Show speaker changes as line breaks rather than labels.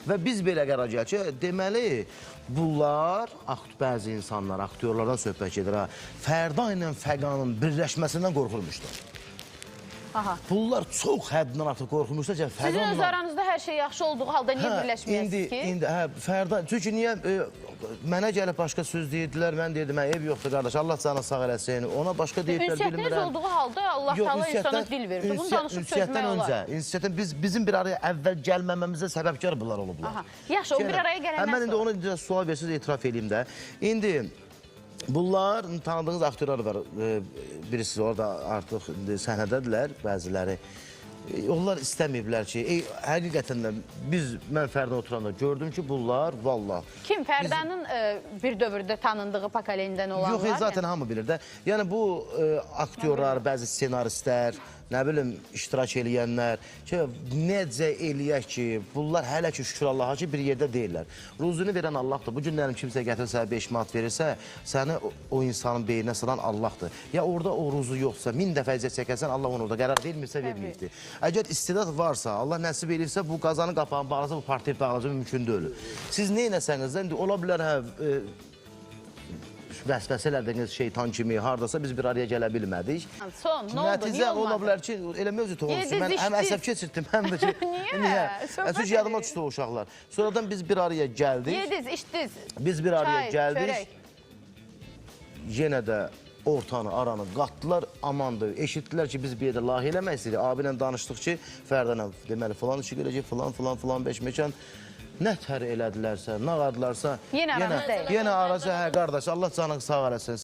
Və biz belə qərar gəldik ki, deməli, bunlar, bəzi insanlar, aktyorlardan söhbət gedir, Fərda ilə Fəqanın birləşməsindən qorxulmuşdur. Bunlar çox həddindən artıq qorxulmuşdur.
Sizin öz aranızda hər şey yaxşı olduğu halda niyə birləşməyəsiniz ki?
İndi, Fərda, çünki niyə, mənə gəlib başqa söz deyirdilər, mən deyirdim, ev yoxdur qardaş, Allah canı sağ eləsin, ona başqa deyirdilər, bilmirəm.
Ünsiyyətiniz olduğu halda Allah Taala insana dil verir. Bunu danışıb çözmək olar.
Ünsiyyətdən bizim bir araya əvvəl gəlməməmizə səbəbkar bunlar olublar.
Yaxşı, o bir araya gələndən
sonra. Mən indi onu sual versiniz, etiraf edeyim də. İndi, bunlar, tanıdığınız aktörlər var, birisi orada artıq səhnədədirlər, bəziləri. Onlar istəməyiblər ki, həqiqətən də mən Fərdən oturanda gördüm ki, bunlar, valla.
Kim? Fərdanın bir dövrdə tanındığı pakaleyindən olanlar?
Yox, zaten hamı bilir də. Yəni, bu aktyorlar, bəzi ssenaristlər, nə bilim, iştirak eləyənlər, necə eləyək ki, bunlar hələ ki, şükür Allaha ki, bir yerdə deyirlər. Ruzunu verən Allahdır. Bu günlərim kimsə gətirsə, 5 manat verirsə, səni o insanın beyninə sıran Allahdır. Ya orada o ruzu yoxsa, 1000 dəfə əziyyət çəkərsən, Allah onu orada qərar vermirsə, verməyibdir. Əgər istedad varsa, Allah nəsib edirsə, bu qazanın qapağını bağlasa, bu partiyayı bağlasa mümkün deyil. Siz nə eləsəniz də, indi ola bilər, vəsvəsələdiniz şeytan kimi, haradasa biz bir araya gələ bilmədik.
Son, nə oldu, niyə olmadı?
Ola bilər ki, elə mövcud olsun, mən həm əsəb keçirdim, həm də ki...
Niyə?
Çünki yadıma düşdü o uşaqlar. Sonradan biz bir araya gəldik.
Yediz, içdiz.
Biz bir araya gəldik. Yenə də ortanı, aranı qatdılar, amandır. Eşitdilər ki, biz bir yerdə layihə eləmək istədik. Abi ilə danışdıq ki, Fərdənə, deməli, filan işi gələcək, filan, 5 mekan. Nə tər elədilərsə, nə qadılarsa, yenə aracı, qardaş, Allah canını sağ eləsin.